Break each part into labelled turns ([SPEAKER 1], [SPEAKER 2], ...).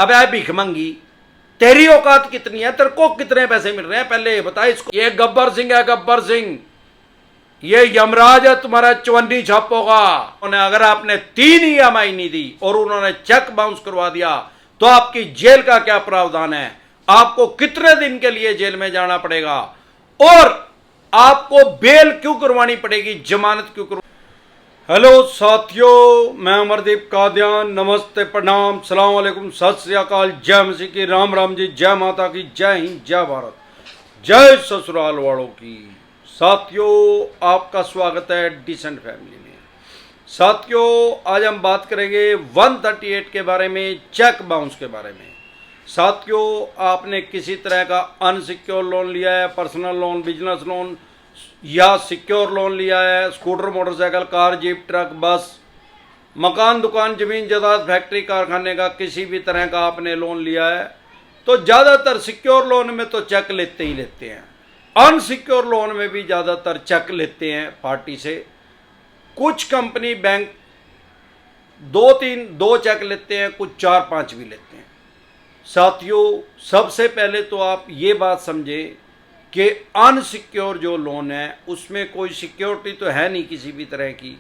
[SPEAKER 1] अबे भिखमंगी, तेरी औकात कितनी है? तेरे को कितने पैसे मिल रहे हैं पहले ये बता इसको। ये गब्बर सिंह है, गब्बर सिंह, ये यमराज है, तुम्हारा चवन्नी छापोगा। अगर आपने 3 EMI नहीं दी और उन्होंने चेक बाउंस करवा दिया तो आपकी जेल का क्या प्रावधान है? आपको कितने दिन के लिए जेल में जाना पड़ेगा और आपको बेल क्यों करवानी पड़ेगी, जमानत क्यों करवानी? हेलो साथियों, मैं अमरदीप कादियान। नमस्ते, प्रणाम, सलाम अलैकुम, सत श्री अकाल, जय मसीह की, राम राम जी, जय माता की, जय हिंद, जय भारत, जय ससुराल वालों की। साथियों, आपका स्वागत है डिसेंट फैमिली में। साथियों, आज हम बात करेंगे 138 के बारे में, चेक बाउंस के बारे में। साथियों, आपने किसी तरह का अनसिक्योर लोन लिया है, पर्सनल लोन, बिजनेस लोन या सिक्योर लोन लिया है, scooter, motorcycle, car, jeep, truck, बस, मकान, दुकान, जमीन जायदाद, फैक्ट्री, कारखाने का किसी भी तरह का आपने लोन लिया है, तो ज़्यादातर सिक्योर लोन में तो चेक लेते ही लेते हैं, अनसिक्योर लोन में भी ज़्यादातर चेक लेते हैं पार्टी से। कुछ कंपनी बैंक 2 चेक लेते हैं, कुछ 4-5 भी लेते हैं। साथियों, सबसे पहले तो आप ये बात समझें कि अनसिक्योर जो लोन है उसमें कोई सिक्योरिटी तो है नहीं किसी भी तरह की।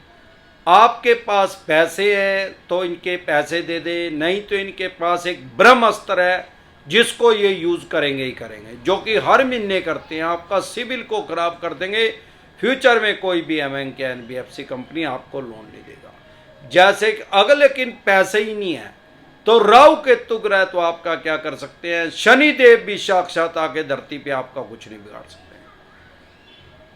[SPEAKER 1] आपके पास पैसे हैं तो इनके पैसे दे दे, नहीं तो इनके पास एक ब्रह्मास्त्र है जिसको ये यूज़ करेंगे ही करेंगे, जो कि हर महीने करते हैं, आपका सिविल को ख़राब कर देंगे। फ्यूचर में कोई भी बैंक या NBFC कंपनी आपको लोन नहीं देगा। जैसे कि अगर लेकिन पैसे ही नहीं है तो राहु केतु ग्रह तो आपका क्या कर सकते हैं, शनिदेव भी साक्षात आके धरती पे आपका कुछ नहीं बिगाड़ सकते हैं।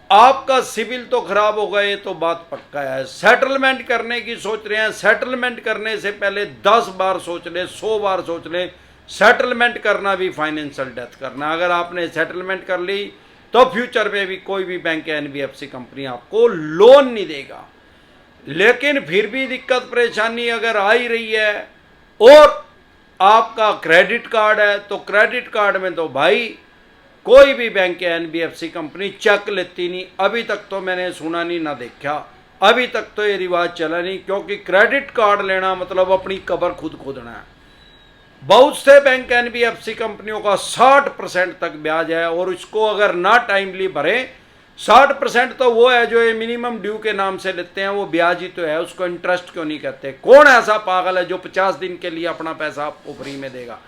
[SPEAKER 1] आपका सिविल तो खराब हो गए तो बात पक्का है। सेटलमेंट करने की सोच रहे हैं, सेटलमेंट करने से पहले 10 बार सोच ले, 100 बार सोच ले। सेटलमेंट करना भी फाइनेंशियल डेथ करना। अगर आपने सेटलमेंट कर ली तो फ्यूचर में भी कोई भी बैंक या NBFC कंपनी आपको लोन नहीं देगा। लेकिन फिर भी दिक्कत परेशानी अगर आ ही रही है और आपका क्रेडिट कार्ड है, तो क्रेडिट कार्ड में तो भाई कोई भी बैंक या NBFC कंपनी चेक लेती नहीं। अभी तक तो मैंने सुना नहीं, ना देखा, अभी तक तो ये रिवाज चला नहीं, क्योंकि क्रेडिट कार्ड लेना मतलब अपनी कब्र खुद खोदना है। बहुत से बैंक NBFC कंपनियों का 60% तक ब्याज है और इसको अगर ना टाइमली भरें, 60% तो वो है जो ये मिनिमम ड्यू के नाम से लेते हैं, वो ब्याज ही तो है, उसको इंटरेस्ट क्यों नहीं कहते? कौन ऐसा पागल है जो 50 दिन के लिए अपना पैसा आपको फ्री में देगा?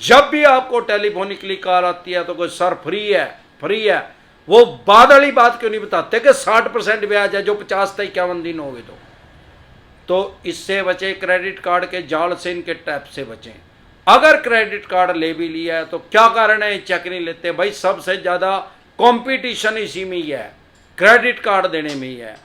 [SPEAKER 1] जब भी आपको टेलीफोनिकली कॉल आती है तो कोई सर फ्री है, फ्री है, वो बादल ही बात क्यों नहीं बताते कि 60% ब्याज है जो 50 से 51 दिन हो गए? तो इससे बचे, क्रेडिट कार्ड के जाल से, इनके टैप से बचें। अगर क्रेडिट कार्ड ले भी लिया है तो क्या कारण है चेक नहीं लेते? भाई सबसे ज़्यादा कंपटीशन इसी में ही है, क्रेडिट कार्ड देने में ही है।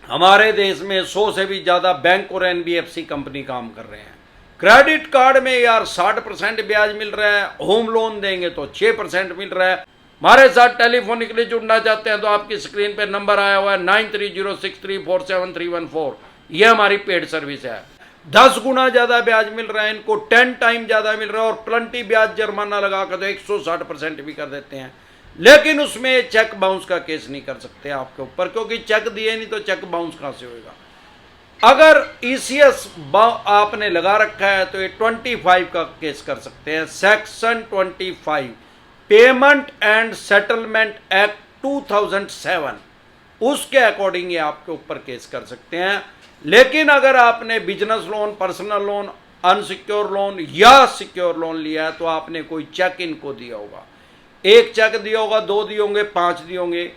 [SPEAKER 1] हमारे देश में 100 से भी ज़्यादा बैंक और NBFC कंपनी काम कर रहे हैं। क्रेडिट कार्ड में यार 60% ब्याज मिल रहा है, होम लोन देंगे तो 6% मिल रहा है। हमारे साथ टेलीफोनिकली जुड़ना चाहते हैं तो आपकी स्क्रीन पर नंबर आया हुआ है 9306347314। ये हमारी पेड सर्विस है। 10 गुना ज़्यादा ब्याज मिल रहा है इनको, 10 टाइम ज़्यादा मिल रहा है, और प्लंटी ब्याज जुर्माना लगा कर तो 160% भी कर देते हैं। लेकिन उसमें चेक बाउंस का केस नहीं कर सकते आपके ऊपर, क्योंकि चेक दिए नहीं तो चेक बाउंस कहाँ से होगा? अगर ECS आपने लगा रखा है तो ये 25 का केस कर सकते हैं, section 25 payment and settlement act 2007, उसके अकॉर्डिंग ये आपके ऊपर केस कर सकते हैं। लेकिन अगर आपने business loan, personal loan, unsecure loan या सिक्योर लोन लिया है तो आपने कोई चेक इनको दिया होगा, 1 चेक दिया होगा, 2 दिए होंगे, 5 दिए होंगे।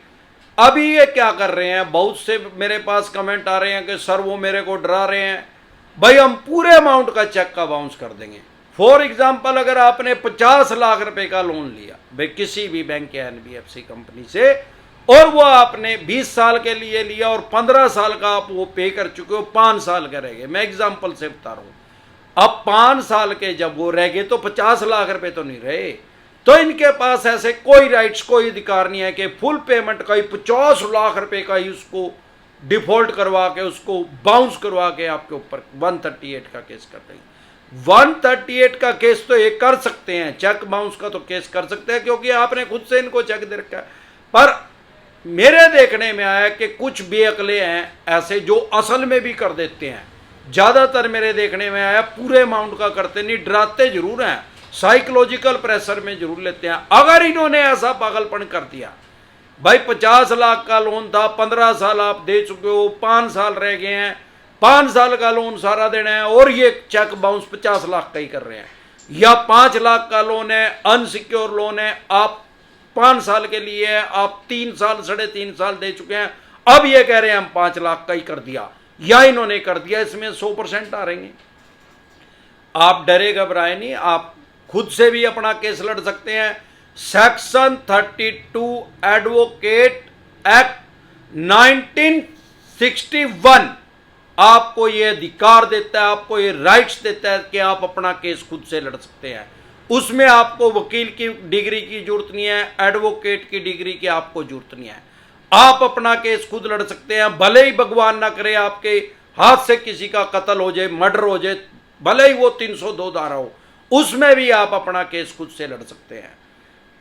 [SPEAKER 1] अभी ये क्या कर रहे हैं, बहुत से मेरे पास कमेंट आ रहे हैं कि सर वो मेरे को डरा रहे हैं, भाई हम पूरे अमाउंट का चेक का बाउंस कर देंगे। फॉर एग्जाम्पल, अगर आपने 50 लाख रुपए का लोन लिया भाई किसी भी बैंक या NBFC कंपनी से, और वो आपने 20 साल के लिए लिया और 15 साल का आप वो पे कर चुके हो, 5 साल का रह गए, मैं एग्जाम्पल से बता रहा हूँ। अब 5 साल के जब वो रह गए तो 50 लाख रुपए तो नहीं रहे, तो इनके पास ऐसे कोई राइट्स, कोई अधिकार नहीं है कि फुल पेमेंट का ही 50 लाख रुपए का ही उसको डिफॉल्ट करवा के, उसको बाउंस करवा के आपके ऊपर 138 का केस कर देंगे। 138 का केस तो ये कर सकते हैं, चेक बाउंस का तो केस कर सकते हैं, क्योंकि आपने खुद से इनको चेक दे रखा है। पर मेरे देखने में आया कि कुछ बेअकले हैं ऐसे जो असल में भी कर देते हैं, ज़्यादातर मेरे देखने में आया पूरे अमाउंट का करते नहीं, डराते जरूर हैं, साइकोलॉजिकल प्रेशर में जरूर लेते हैं। अगर इन्होंने ऐसा पागलपन कर दिया, भाई 50 लाख का लोन था, 15 साल आप दे चुके हो, 5 साल रह गए हैं, 5 साल का लोन सारा देना है और ये चेक बाउंस 50 लाख का ही कर रहे हैं, या 5 लाख का लोन है, अनसिक्योर लोन है, आप 5 साल के लिए है, आप 3 साल 3.5 साल दे चुके हैं, अब ये कह रहे हैं हम 5 लाख का ही कर दिया, या इन्होंने कर दिया, इसमें 100% आ रहेंगे। आप डरे घबराए नहीं, आप खुद से भी अपना केस लड़ सकते हैं। सेक्शन 32 एडवोकेट एक्ट 1961 आपको ये अधिकार देता है, आपको ये राइट्स देता है कि आप अपना केस खुद से लड़ सकते हैं। उसमें आपको वकील की डिग्री की जरूरत नहीं है, एडवोकेट की डिग्री की आपको जरूरत नहीं है, आप अपना केस खुद लड़ सकते हैं। भले ही भगवान ना करे आपके हाथ से किसी का कत्ल हो जाए, मर्डर हो जाए, भले ही वो 302 धारा हो, उसमें भी आप अपना केस खुद से लड़ सकते हैं।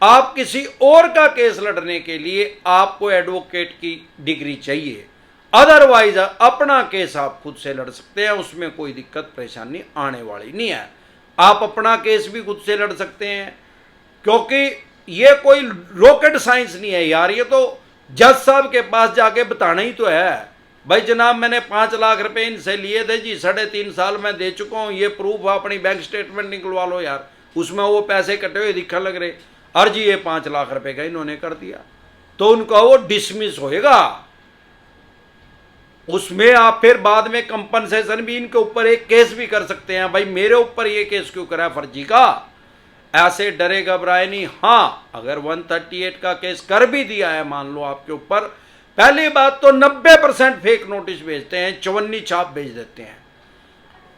[SPEAKER 1] आप किसी और का केस लड़ने के लिए आपको एडवोकेट की डिग्री चाहिए, अदरवाइज अपना केस आप खुद से लड़ सकते हैं, उसमें कोई दिक्कत परेशानी आने वाली नहीं है। आप अपना केस भी खुद से लड़ सकते हैं, क्योंकि ये कोई रॉकेट साइंस नहीं है यार, ये तो जज साहब के पास जाके बताना ही तो है, भाई जनाब मैंने 5 लाख रुपए इनसे लिए थे जी, 3.5 साल में दे चुका हूँ, ये प्रूफ अपनी बैंक स्टेटमेंट निकलवा लो यार, उसमें वो पैसे कटे हुए दिखने लग रहे, और जी ये 5 लाख रुपए का इन्होंने कर दिया, तो उनका वो डिसमिस होएगा। उसमें आप फिर बाद में कंपनसेशन भी इनके ऊपर एक केस भी कर सकते हैं, भाई मेरे ऊपर ये केस क्यों करा फर्जी का, ऐसे डरे घबराए नहीं। हाँ, अगर 138 का केस कर भी दिया है मान लो आपके ऊपर, पहली बात तो 90% फेक नोटिस भेजते हैं, चवन्नी छाप भेज देते हैं।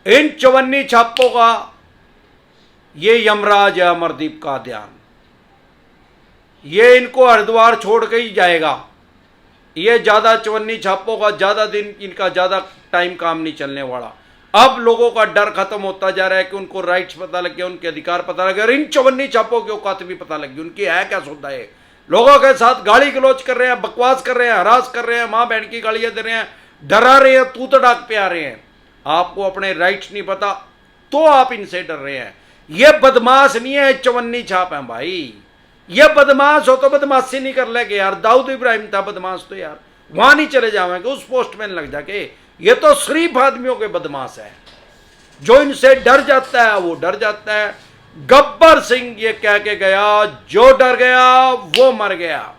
[SPEAKER 1] इन चवन्नी छापों का ये यमराज है अमरदीप का ध्यान, ये इनको हरिद्वार छोड़ के ही जाएगा, ये ज्यादा चवन्नी छापों का ज्यादा दिन, इनका ज्यादा टाइम काम नहीं चलने वाला। अब लोगों का डर खत्म होता जा रहा है कि उनको राइट्स पता लग गया, उनके अधिकार पता लग गया, और इन चवन्नी छापों की औकात भी पता लग गई, उनकी है क्या सौदा है। लोगों के साथ गाली गलौज कर रहे हैं, बकवास कर रहे हैं, हरास कर रहे हैं, मां बहन की गालियां दे रहे हैं, डरा रहे हैं, तू तड़ाक पे आ रहे हैं। आपको अपने राइट्स नहीं पता तो आप इनसे डर रहे हैं। ये बदमाश नहीं है, चवन्नी छाप है भाई, ये बदमाश हो तो बदमाशी नहीं कर लेके यार, दाऊद इब्राहिम था बदमाश, तो यार वहां नहीं चले जाएंगे उस पोस्ट में लग जाके। ये तो शरीफ आदमियों के बदमाश है, जो इनसे डर जाता है वो डर जाता है। गब्बर सिंह ये कह के गया, जो डर गया वो मर गया।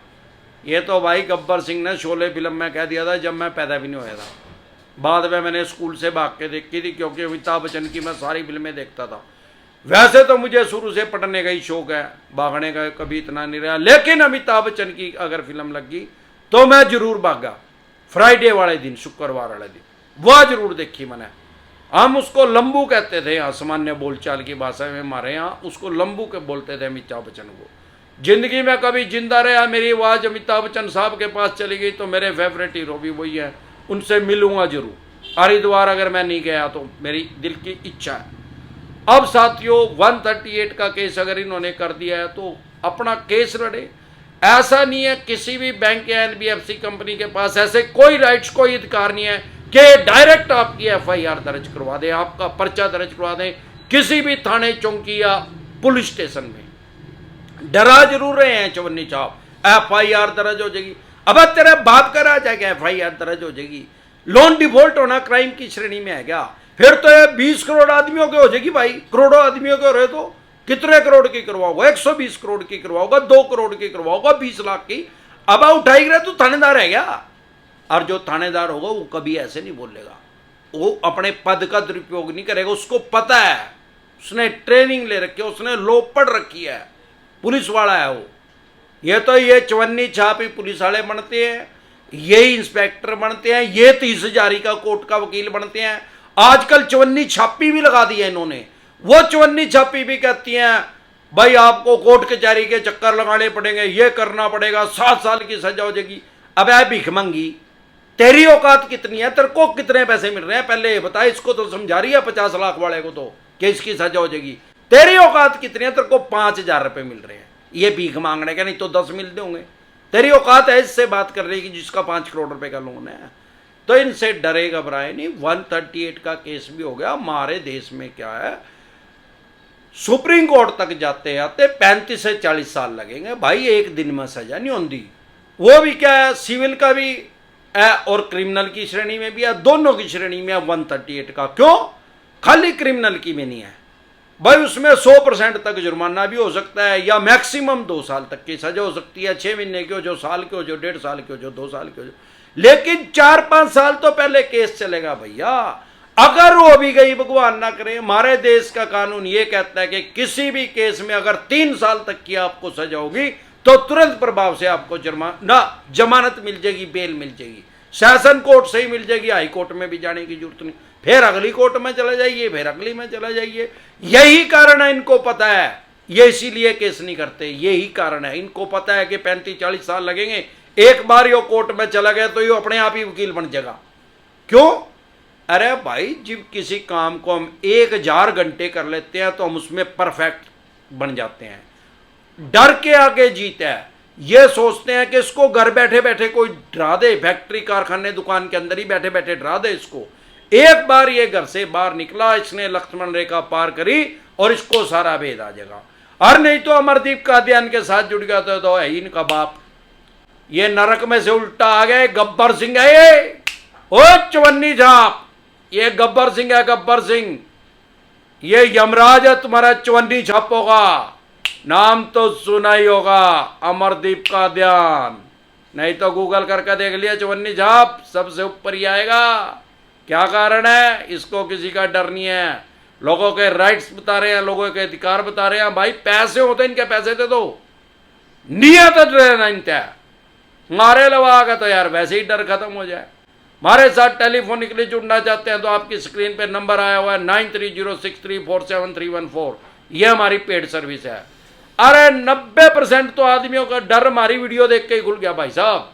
[SPEAKER 1] ये तो भाई गब्बर सिंह ने शोले फिल्म में कह दिया था जब मैं पैदा भी नहीं हुआ था, बाद में मैंने स्कूल से भाग के देखी थी, क्योंकि अमिताभ बच्चन की मैं सारी फिल्में देखता था। वैसे तो मुझे शुरू से पढ़ने का ही शौक है, भागने का कभी इतना नहीं रहा, लेकिन अमिताभ बच्चन की अगर फिल्म लगी तो मैं जरूर भागा। फ्राइडे वाले दिन, शुक्रवार वाले दिन, वह जरूर देखी मैंने। हम उसको लंबू कहते थे यहाँ, सामान्य बोलचाल की भाषा में हमारे यहाँ उसको लंबू के बोलते थे अमिताभ बच्चन को। जिंदगी में कभी जिंदा रहा, मेरी आवाज़ अमिताभ बच्चन साहब के पास चली गई तो मेरे फेवरेट हीरो भी वही है, उनसे मिलूंगा जरूर। हरिद्वार अगर मैं नहीं गया तो मेरी दिल की इच्छा है। अब साथियों 138 का केस अगर इन्होंने कर दिया है तो अपना केस लड़े। ऐसा नहीं है किसी भी बैंक या एनबीएफसी कंपनी के पास ऐसे कोई राइट्स, कोई अधिकार नहीं है कि डायरेक्ट आपकी एफआईआर दर्ज करवा दें, आपका पर्चा दर्ज करवा दें किसी भी थाने, चौकी या पुलिस स्टेशन में। डरा जरूर रहे हैं चवन्नी छाप, एफआईआर दर्ज हो जाएगी। अब तेरे बाप का राज है क्या एफआईआर दर्ज हो जाएगी? लोन डिफॉल्ट होना क्राइम की श्रेणी में है क्या? फिर तो ये 20 करोड़ आदमियों के हो जाएगी भाई, करोड़ों आदमियों के हो रहे तो कितने करोड़ की करवाओगा? 120 करोड़ की करवाओगा, 2 करोड़ की करवाओगा, 20 लाख की। अब उठाई रहे तो थानेदार है क्या? और जो थानेदार होगा वो कभी ऐसे नहीं बोलेगा, वो अपने पद का दुरुपयोग नहीं करेगा, उसको पता है, उसने ट्रेनिंग ले रखी है, उसने लो पढ़ रखी है, पुलिस वाला है वो। ये तो ये चवन्नी छाप ही पुलिस वाले बनते हैं, ये इंस्पेक्टर बनते हैं, ये 30,000 का कोर्ट का वकील बनते हैं। आजकल चवन्नी छापी भी लगा दी है इन्होंने, वो चवन्नी छापी भी कहती हैं भाई आपको कोर्ट कचहरी के चक्कर लगाने पड़ेंगे, ये करना पड़ेगा, 7 साल की सजा हो जाएगी। अब है भिखमंगी, तेरी औकात कितनी है? तेरे को कितने पैसे मिल रहे हैं पहले ये बता। इसको तो समझा रही है 50 लाख वाले को तो कि इसकी सजा हो जाएगी। तेरी औकात कितनी है? तेरे को 5,000 रुपये मिल रहे हैं, ये भीख मांगने का, नहीं तो 10 मिलते होंगे। तेरी औकात है इससे बात कर रही है कि जिसका 5 करोड़ रुपए का लोन है? तो इनसे डरे घबराए नहीं। 138 का केस भी हो गया। हमारे देश में क्या है, सुप्रीम कोर्ट तक जाते जाते 35 से 40 साल लगेंगे भाई, एक दिन में सजा नहीं होती। वो भी क्या है, सिविल का भी है और क्रिमिनल की श्रेणी में भी है, दोनों की श्रेणी में है 138 का। क्यों? खाली क्रिमिनल की में नहीं है भाई, उसमें 100% तक जुर्माना भी हो सकता है, या मैक्सिमम 2 साल तक की सजा हो सकती है। 6 महीने की हो, जो साल की हो, जो 1.5 साल की हो, जो 2 साल की हो। लेकिन 4-5 साल तो पहले केस चलेगा भैया। अगर वो भी गई, भगवान ना करे, हमारे देश का कानून ये कहता है कि किसी भी केस में अगर 3 साल तक की आपको सजा होगी तो तुरंत प्रभाव से आपको जमानत मिल जाएगी, बेल मिल जाएगी। सेशन कोर्ट से ही मिल जाएगी, हाई कोर्ट में भी जाने की जरूरत नहीं। फिर अगली कोर्ट में चले जाइए, फिर अगली में चले जाइए। यही कारण है, इनको पता है, ये इसीलिए केस नहीं करते। यही कारण है, इनको पता है कि 35-40 साल लगेंगे। एक बार ये कोर्ट में चला गया तो ये अपने आप ही वकील बन जाएगा। क्यों? अरे भाई, जब किसी काम को हम 1000 घंटे कर लेते हैं तो हम उसमें परफेक्ट बन जाते हैं। डर के आगे जीत है। ये सोचते हैं कि इसको घर बैठे बैठे कोई डरा दे, फैक्ट्री कारखाने दुकान के अंदर ही बैठे बैठे डरा दे इसको। एक बार ये घर से बाहर निकला, इसने लक्ष्मण रेखा पार करी और इसको सारा भेद आ जाएगा। और नहीं तो अमरदीप कादियान के साथ जुड़ गया तो है इनका बाप। ये नरक में से उल्टा आ गए, गब्बर सिंह है ये। ओ चवन्नी झाप, ये गब्बर सिंह है, गब्बर सिंह। ये यमराज है तुम्हारा, चवन्नी छापोगा। नाम तो सुना ही होगा, अमरदीप कादियान। नहीं तो गूगल करके देख लिया, चवन्नी झाप सबसे ऊपर ही आएगा। क्या कारण है? इसको किसी का डर नहीं है। लोगों के राइट्स बता रहे हैं, लोगों के अधिकार बता रहे हैं। भाई पैसे होते, इनके पैसे दे दो, नियत रहना इनका। मारे लगा तो यार वैसे ही डर खत्म हो जाए। हमारे साथ टेलीफोनिकली जुड़ना चाहते हैं तो आपकी स्क्रीन पे नंबर आया हुआ है 9306347314। यह हमारी पेड सर्विस है। अरे 90% तो आदमियों का डर हमारी वीडियो देख के ही खुल गया भाई साहब।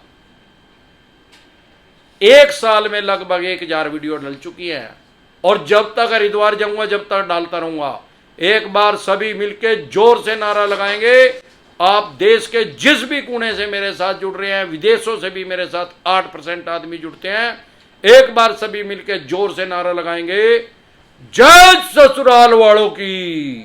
[SPEAKER 1] 1 साल में लगभग 1000 वीडियो डल चुकी हैं और जब तक हरिद्वार जाऊंगा जब तक डालता रहूंगा। एक बार सभी मिलके जोर से नारा लगाएंगे। आप देश के जिस भी कोने से मेरे साथ जुड़ रहे हैं, विदेशों से भी मेरे साथ 8% आदमी जुड़ते हैं। एक बार सभी मिलके जोर से नारा लगाएंगे, जय ससुराल वालों की।